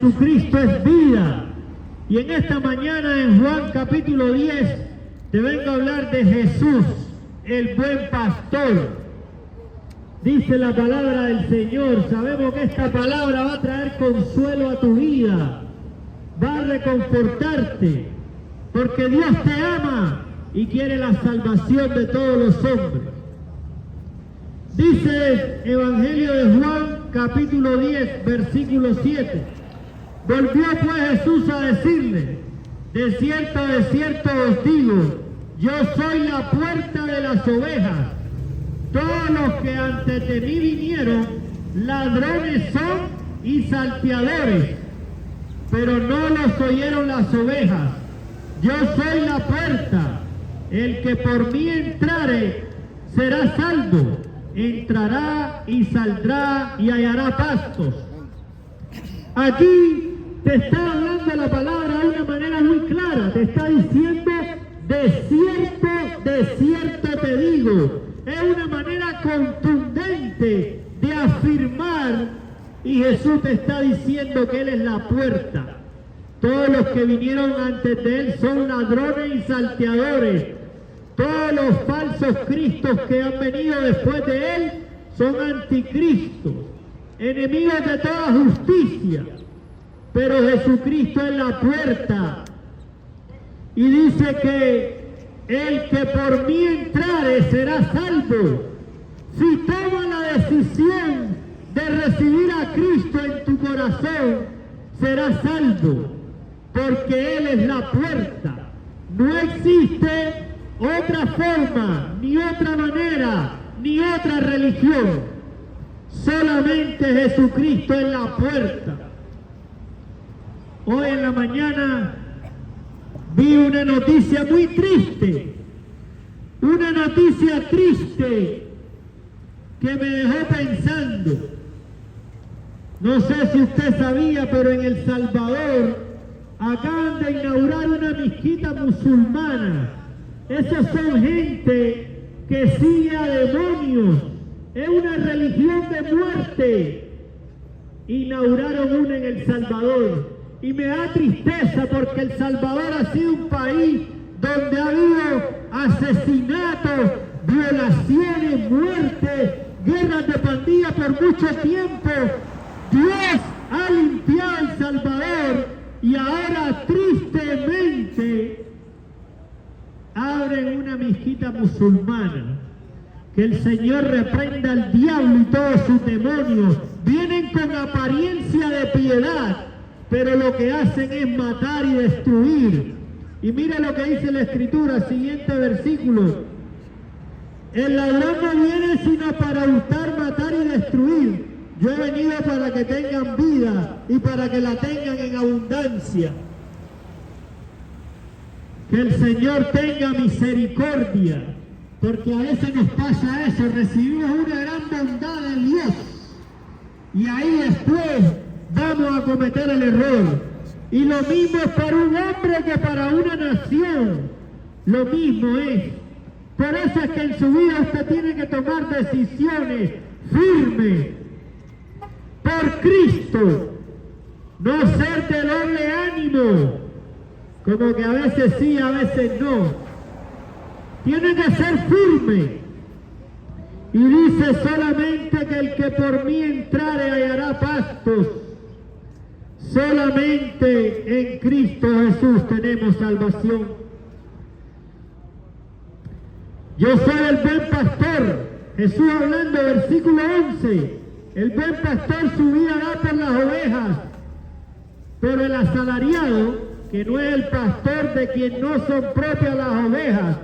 Jesucristo es vida. Y en esta mañana en Juan capítulo 10 te vengo a hablar de Jesús, el buen pastor. Dice la palabra del Señor, sabemos que esta palabra va a traer consuelo a tu vida, va a reconfortarte, porque Dios te ama y quiere la salvación de todos los hombres. Dice el Evangelio de Juan capítulo 10 versículo 7. Volvió pues Jesús a decirle: de cierto os digo, yo soy la puerta de las ovejas. Todos los que antes de mí vinieron, ladrones son y salteadores, pero no los oyeron las ovejas. Yo soy la puerta. El que por mí entrare será salvo. Entrará y saldrá y hallará pastos. Aquí te está hablando la palabra de una manera muy clara. Te está diciendo: de cierto te digo. Es una manera contundente de afirmar, y Jesús te está diciendo que Él es la puerta. Todos los que vinieron antes de Él son ladrones y salteadores. Todos los falsos cristos que han venido después de Él son anticristos, enemigos de toda justicia. Pero Jesucristo es la puerta. Y dice que el que por mí entrare será salvo. Si tomas la decisión de recibir a Cristo en tu corazón, serás salvo, porque Él es la puerta. No existe otra forma, ni otra manera, ni otra religión. Solamente Jesucristo es la puerta. Hoy en la mañana vi una noticia muy triste, una noticia triste que me dejó pensando. No sé si usted sabía, pero en El Salvador acaban de inaugurar una mezquita musulmana. Esos son gente que sigue a demonios, es una religión de muerte. Inauguraron una en El Salvador. Y me da tristeza porque El Salvador ha sido un país donde ha habido asesinatos, violaciones, muertes, guerras de pandillas por mucho tiempo. Dios ha limpiado El Salvador y ahora tristemente abren una mezquita musulmana. Que el Señor reprenda al diablo y todos sus demonios. Vienen con apariencia de piedad, pero lo que hacen es matar y destruir. Y mira lo que dice la Escritura, siguiente versículo: el ladrón no viene sino para hurtar, matar y destruir. Yo he venido para que tengan vida y para que la tengan en abundancia. Que el Señor tenga misericordia, porque a veces nos pasa eso, recibimos una gran bondad de Dios y ahí después vamos a cometer el error. Y lo mismo es para un hombre que para una nación. Lo mismo es. Por eso es que en su vida usted tiene que tomar decisiones firmes por Cristo. No ser de doble ánimo, como que a veces sí, a veces no. Tiene que ser firme. Y dice solamente que el que por mí entrare hallará pastos. Solamente en Cristo Jesús tenemos salvación. Yo soy el buen pastor. Jesús hablando, versículo 11. El buen pastor su vida da por las ovejas. Pero el asalariado, que no es el pastor, de quien no son propias las ovejas,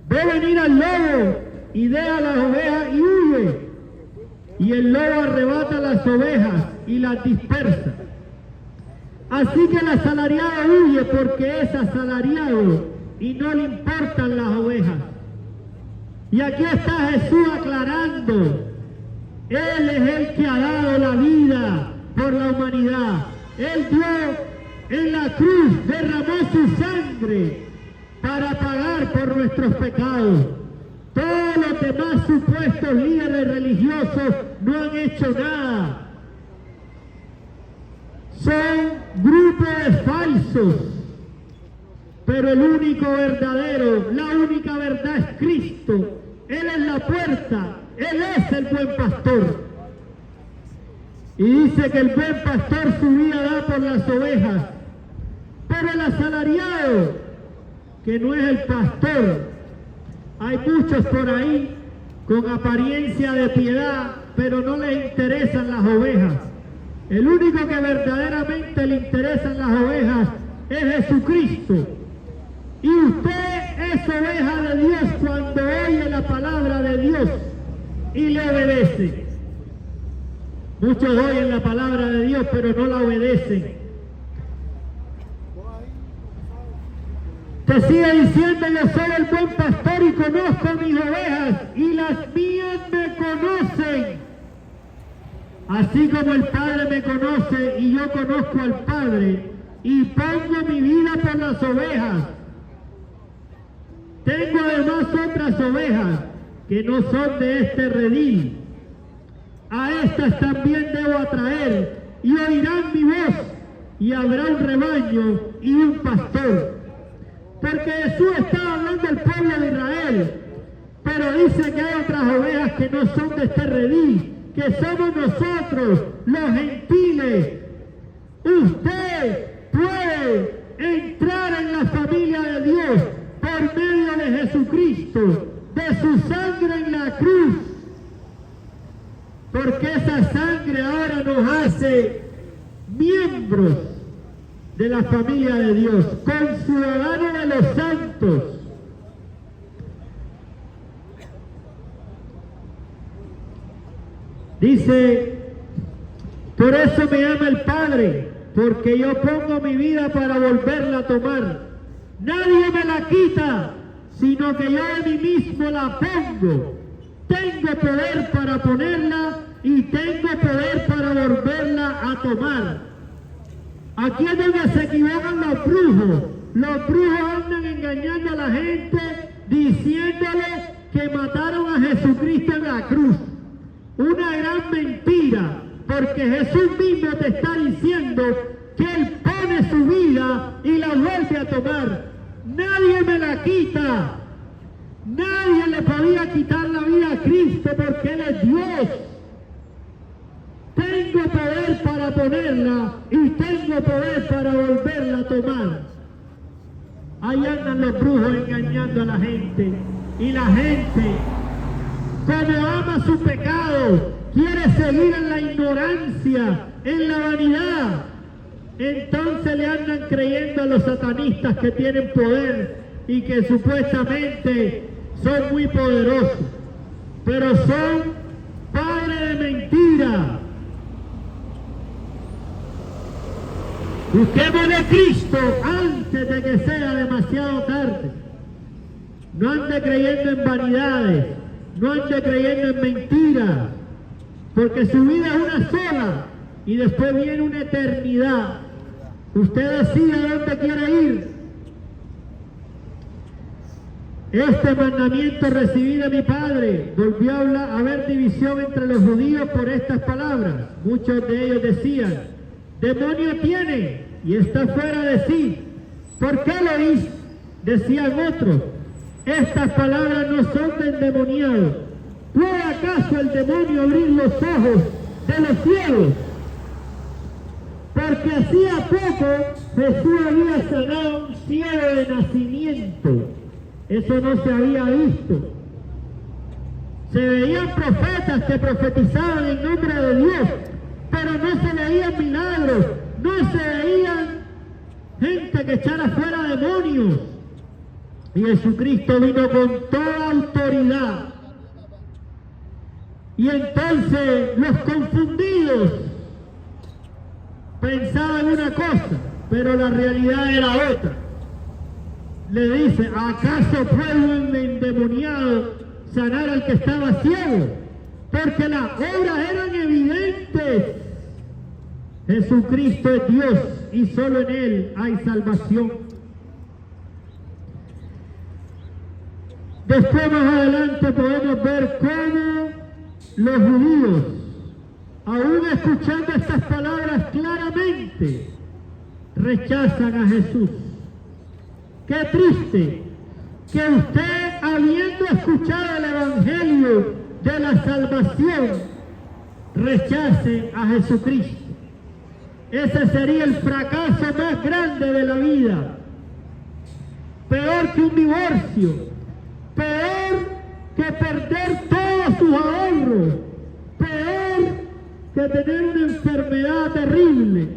ve venir al lobo y deja las ovejas y huye. Y el lobo arrebata las ovejas y las dispersa. Así que el asalariado huye porque es asalariado y no le importan las ovejas. Y aquí está Jesús aclarando: Él es el que ha dado la vida por la humanidad. Él dio en la cruz, derramó su sangre para pagar por nuestros pecados. Todos los demás supuestos líderes religiosos no han hecho nada. son grupos falsos, pero el único verdadero, la única verdad es Cristo. Él es la puerta, Él es el buen pastor. Y dice que el buen pastor su vida da por las ovejas, pero el asalariado, que no es el pastor, hay muchos por ahí con apariencia de piedad, pero no les interesan las ovejas. El único que verdaderamente le interesan las ovejas es Jesucristo. Y usted es oveja de Dios cuando oye la palabra de Dios y le obedece. Muchos oyen la palabra de Dios, pero no la obedecen. Te sigue diciendo: yo soy el buen pastor y conozco a mis ovejas, y las mías me conocen. Así como el Padre me conoce y yo conozco al Padre, y pongo mi vida por las ovejas. Tengo además otras ovejas que no son de este redil. A estas también debo atraer, y oirán mi voz, y habrá un rebaño y un pastor. Porque Jesús está hablando al pueblo de Israel, pero dice que hay otras ovejas que no son de este redil, que somos nosotros, los gentiles. Usted puede entrar en la familia de Dios por medio de Jesucristo, de su sangre en la cruz, porque esa sangre ahora nos hace miembros de la familia de Dios, conciudadanos de los santos. Dice: por eso me ama el Padre, porque yo pongo mi vida para volverla a tomar. Nadie me la quita, sino que yo de mí mismo la pongo. Tengo poder para ponerla y tengo poder para volverla a tomar. Aquí es donde se equivocan los brujos. Los brujos andan engañando a la gente, diciéndole que mataron a Jesucristo en la cruz. Una gran mentira, porque Jesús mismo te está diciendo que Él pone su vida y la vuelve a tomar. Nadie me la quita. Nadie le podía quitar la vida a Cristo, porque Él es Dios. Tengo poder para ponerla y tengo poder para volverla a tomar. Ahí andan los brujos engañando a la gente. Y la gente, como ama su pecado, quiere seguir en la ignorancia, en la vanidad. Entonces le andan creyendo a los satanistas que tienen poder y que supuestamente son muy poderosos, pero son padres de mentira. Busquemos de Cristo antes de que sea demasiado tarde. No ande creyendo en vanidades, no ande creyendo en mentiras, porque su vida es una sola y después viene una eternidad. Usted decide a dónde quiere ir. Este mandamiento recibí de mi Padre. Volvió a haber división entre los judíos por estas palabras. Muchos de ellos decían: demonio tiene y está fuera de sí. ¿Por qué lo hizo? Decían otros: estas palabras no son de endemoniado. ¿Puede acaso el demonio abrir los ojos de los ciegos? Porque hacía poco Jesús había sanado a un ciego de nacimiento. Eso no se había visto. Se veían profetas que profetizaban en nombre de Dios, pero no se veían milagros, no se veían gente que echara fuera demonios. Y Jesucristo vino con toda autoridad. Y entonces los confundidos pensaban una cosa, pero la realidad era otra. Le dice: ¿acaso puede un endemoniado sanar al que estaba ciego? Porque las obras eran evidentes. Jesucristo es Dios y solo en Él hay salvación. Después más adelante podemos ver cómo los judíos aún escuchando estas palabras claramente, rechazan a Jesús. Qué triste que usted, habiendo escuchado el Evangelio de la salvación, rechace a Jesucristo. Ese sería el fracaso más grande de la vida. Peor que un divorcio, peor que perder todos sus ahorros, peor que tener una enfermedad terrible.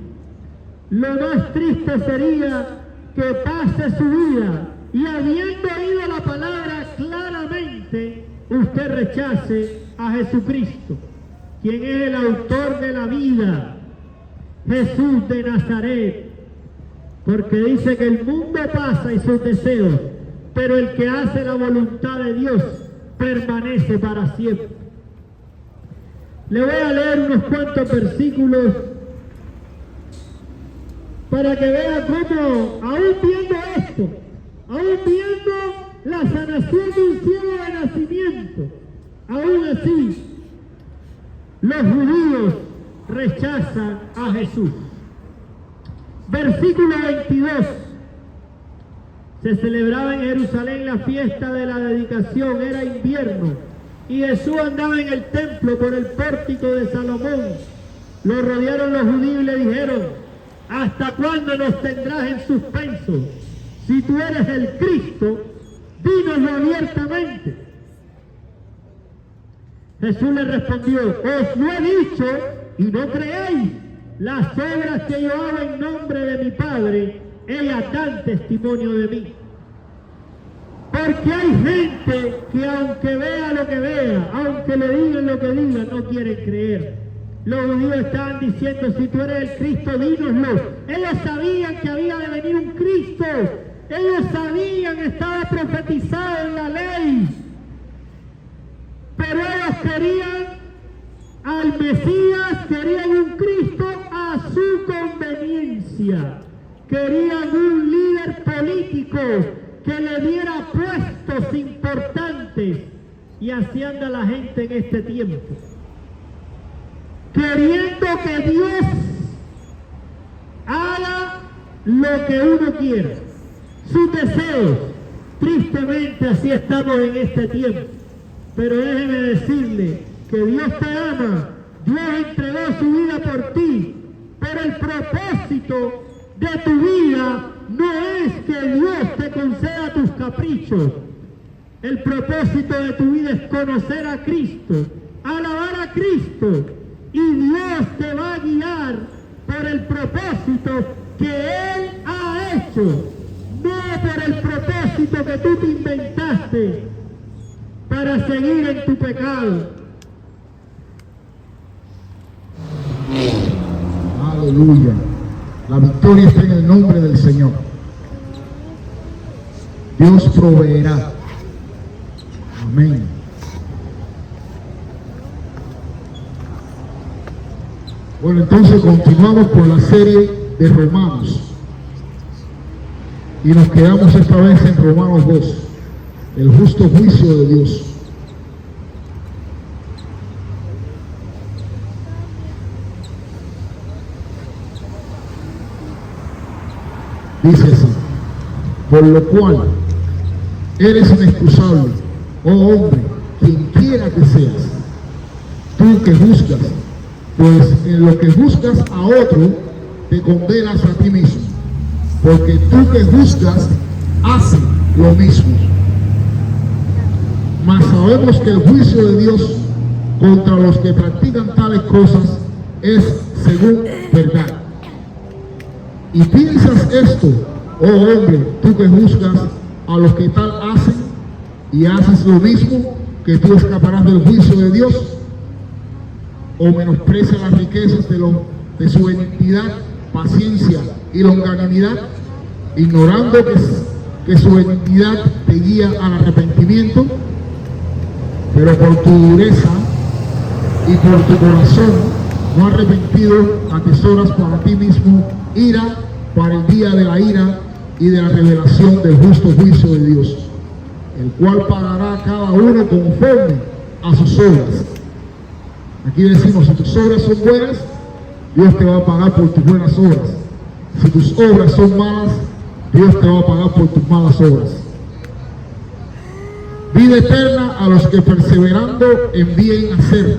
Lo más triste sería que pase su vida y, habiendo oído la palabra claramente, usted rechace a Jesucristo, quien es el autor de la vida, Jesús de Nazaret. Porque dice que el mundo pasa y sus deseos, pero el que hace la voluntad de Dios permanece para siempre. Le voy a leer unos cuantos versículos para que vea cómo, aún viendo esto, aún viendo la sanación de un ciego de nacimiento, aún así, los judíos rechazan a Jesús. Versículo 22. Se celebraba en Jerusalén la fiesta de la dedicación, era invierno, y Jesús andaba en el templo por el pórtico de Salomón. Lo rodearon los judíos y le dijeron: ¿hasta cuándo nos tendrás en suspenso? Si tú eres el Cristo, dínoslo abiertamente. Jesús le respondió: os lo he dicho y no creéis. Las obras que yo hago en nombre de mi Padre, ellas dan testimonio de mí. Porque hay gente que, aunque vea lo que vea, aunque le digan lo que digan, no quieren creer. Los judíos estaban diciendo: si tú eres el Cristo, dínoslo. Ellos sabían que había de venir un Cristo. Ellos sabían, estaba profetizado en la ley. Pero ellos querían al Mesías, querían un Cristo a su conveniencia. Querían un líder político que le diera puestos importantes. Y así anda la gente en este tiempo, queriendo que Dios haga lo que uno quiera, sus deseos. Tristemente así estamos en este tiempo. Pero déjeme decirle que Dios te ama. Dios entregó su vida por ti, pero el propósito de tu vida no es que Dios te conceda tus caprichos. El propósito de tu vida es conocer a Cristo, alabar a Cristo, y Dios te va a guiar por el propósito que Él ha hecho, no por el propósito que tú te inventaste para seguir en tu pecado. Aleluya. La victoria está en el nombre del Señor. Dios proveerá. Amén. Bueno, entonces continuamos con la serie de Romanos. Y nos quedamos esta vez en Romanos 2, el justo juicio de Dios. Dice así: por lo cual eres inexcusable, oh hombre, quien quiera que seas, tú que juzgas, pues en lo que juzgas a otro, te condenas a ti mismo, porque tú que juzgas, haces lo mismo. Mas sabemos que el juicio de Dios contra los que practican tales cosas es según verdad. Y piensas esto, oh hombre, tú que juzgas a los que tal hacen y haces lo mismo, que tú escaparás del juicio de Dios, o menosprecias las riquezas de su benignidad, paciencia y longanimidad, ignorando que su benignidad te guía al arrepentimiento, pero por tu dureza y por tu corazón no arrepentido atesoras para ti mismo ira para el día de la ira y de la revelación del justo juicio de Dios, el cual pagará a cada uno conforme a sus obras. Aquí decimos, si tus obras son buenas, Dios te va a pagar por tus buenas obras. Si tus obras son malas, Dios te va a pagar por tus malas obras. Vida eterna a los que perseverando en bien hacer,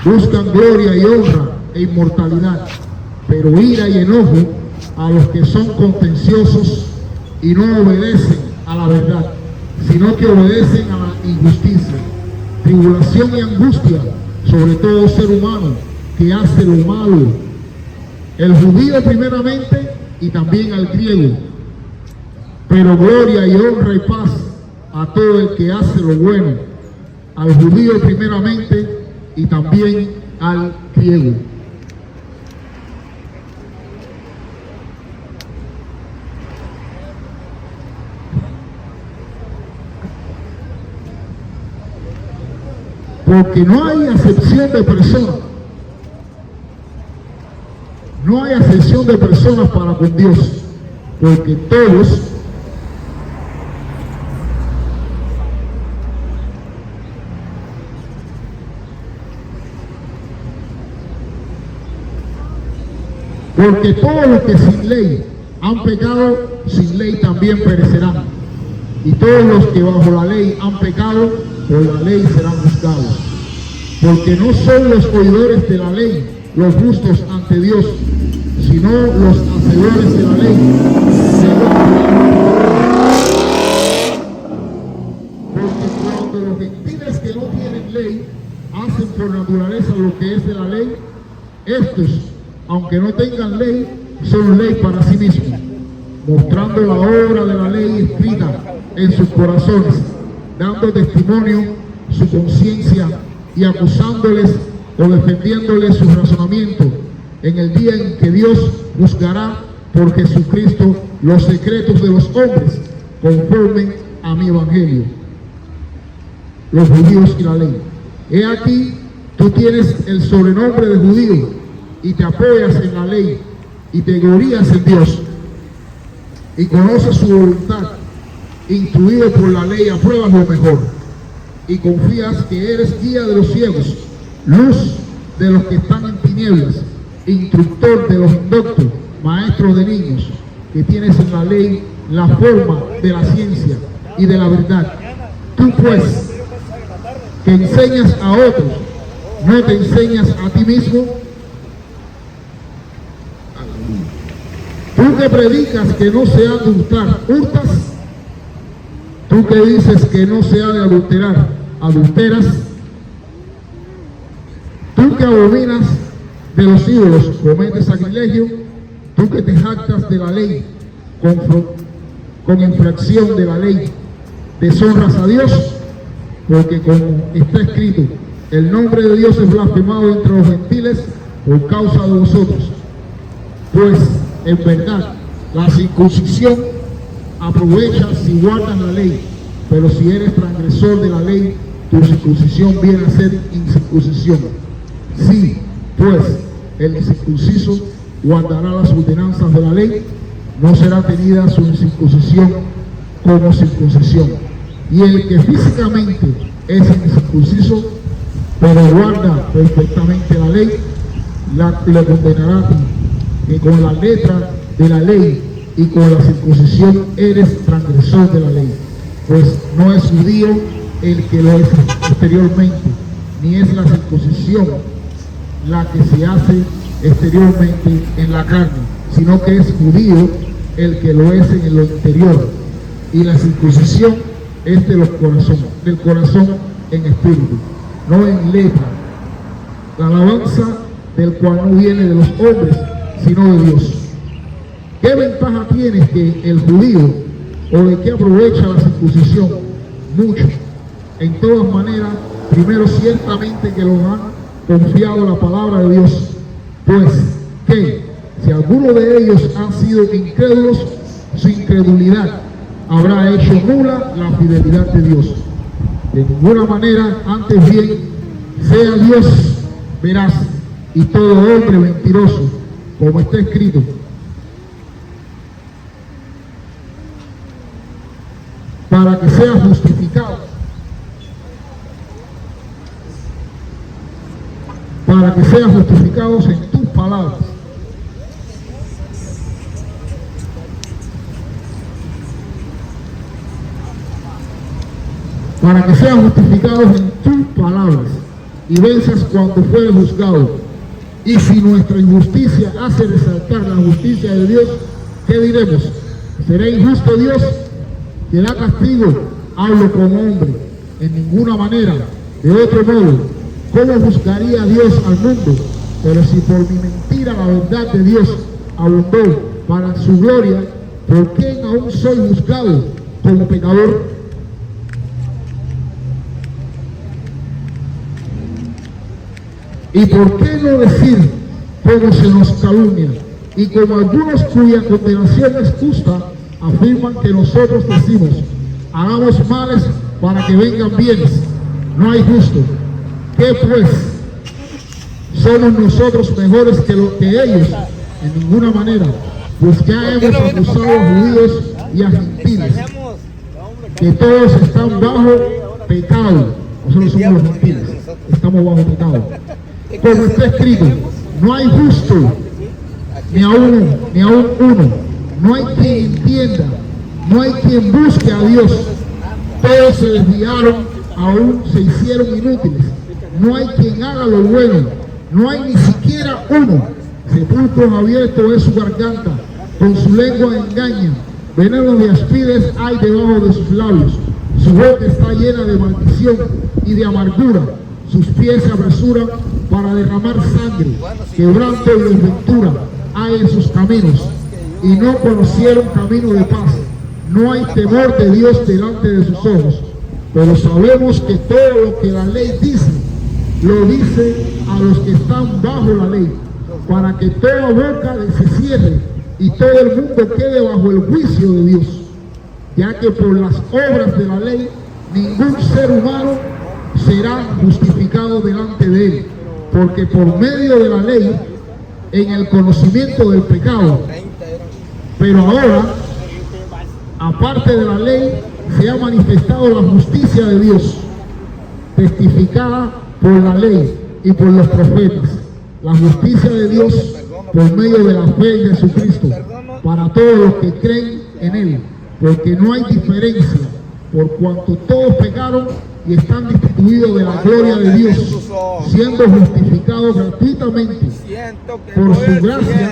buscan gloria y honra e inmortalidad, pero ira y enojo a los que son contenciosos y no obedecen a la verdad, sino que obedecen a la injusticia. Tribulación y angustia sobre todo ser humano que hace lo malo, el judío primeramente y también al griego, pero gloria y honra y paz a todo el que hace lo bueno, al judío primeramente y también al griego. Porque no hay acepción de personas. No hay acepción de personas para con Dios. Porque todos los que sin ley han pecado, sin ley también perecerán. Y todos los que bajo la ley han pecado, por la ley serán juzgados. Porque no son los oidores de la ley los justos ante Dios, sino los hacedores de la ley. Porque cuando los gentiles que no tienen ley hacen por naturaleza lo que es de la ley, estos, aunque no tengan ley, son ley para sí mismos, mostrando la obra de la ley escrita en sus corazones, dando testimonio su conciencia y acusándoles o defendiéndoles su razonamiento en el día en que Dios juzgará por Jesucristo los secretos de los hombres conforme a mi evangelio, los judíos y la ley. He aquí, tú tienes el sobrenombre de judío y te apoyas en la ley y te glorías en Dios y conoces su voluntad, instruido por la ley, apruebas lo mejor y confías que eres guía de los ciegos, luz de los que están en tinieblas, instructor de los indoctos, maestro de niños, que tienes en la ley la forma de la ciencia y de la verdad. Tú pues, que enseñas a otros, ¿no te enseñas a ti mismo? Tú que predicas que no se ha de hurtar, ¿hurtas? Tú que dices que no se ha de adulterar, ¿adulteras? Tú que abominas de los ídolos, cometes sacrilegio. Tú que te jactas de la ley, con infracción de la ley, deshonras a Dios, porque como está escrito, el nombre de Dios es blasfemado entre los gentiles por causa de vosotros. Pues en verdad, la circuncisión aprovecha si guardas la ley, pero si eres transgresor de la ley, tu circuncisión viene a ser incircuncisión. Sí, pues el incircunciso guardará las ordenanzas de la ley, no será tenida su incircuncisión como circuncisión. Y el que físicamente es incircunciso, pero guarda perfectamente la ley, le condenará a ti, que con la letra de la ley y con la circuncisión eres transgresor de la ley. Pues no es judío el que lo es exteriormente, ni es la circuncisión la que se hace exteriormente en la carne, sino que es judío el que lo es en lo interior, y la circuncisión es de los corazones, del corazón en espíritu, no en letra, la alabanza del cual no viene de los hombres, sino de Dios. ¿Qué ventaja tiene que el judío, o de qué aprovecha la circuncisión? Mucho. En todas maneras, primero ciertamente que los han confiado la palabra de Dios, pues que si alguno de ellos han sido incrédulos, su incredulidad habrá hecho nula la fidelidad de Dios. De ninguna manera, antes bien, sea Dios veraz y todo hombre mentiroso, como está escrito. Para que sea justificado sean justificados en tus palabras. Para que sean justificados en tus palabras y venzas cuando fuere juzgado. Y si nuestra injusticia hace resaltar la justicia de Dios, ¿qué diremos? ¿Será injusto Dios? ¿Que da castigo? Hablo como hombre, en ninguna manera. De otro modo, ¿cómo juzgaría Dios al mundo? Pero si por mi mentira la verdad de Dios abundó para su gloria, ¿por qué aún soy juzgado como pecador? ¿Y por qué no decir cómo se nos calumnia? Y como algunos cuya condenación es justa, afirman que nosotros decimos, hagamos males para que vengan bienes. No hay justo. ¿Qué pues? ¿Somos nosotros mejores que ellos? En ninguna manera. Pues ya hemos acusado a judíos y a gentiles, que todos están bajo pecado. Nosotros somos los gentiles, estamos bajo pecado. Como está escrito, no hay justo, ni aún uno. No hay quien entienda, no hay quien busque a Dios. Todos se desviaron, aún se hicieron inútiles. No hay quien haga lo bueno, no hay ni siquiera uno. Sepulcro abierto es su garganta, con su lengua engaña. Veneno de aspides hay debajo de sus labios. Su boca está llena de maldición y de amargura. Sus pies se apresuran para derramar sangre. Quebranto y desventura hay en sus caminos, y no conocieron camino de paz. No hay temor de Dios delante de sus ojos. Pero sabemos que todo lo que la ley dice, lo dice a los que están bajo la ley, para que toda boca se cierre y todo el mundo quede bajo el juicio de Dios. Ya que por las obras de la ley ningún ser humano será justificado delante de él, porque por medio de la ley, en el conocimiento del pecado. Pero ahora, aparte de la ley, se ha manifestado la justicia de Dios, testificada por la ley y por los profetas. La justicia de Dios por medio de la fe en Jesucristo, para todos los que creen en Él, porque no hay diferencia, por cuanto todos pecaron y están destituidos de la gloria de Dios, siendo justificados gratuitamente por su gracia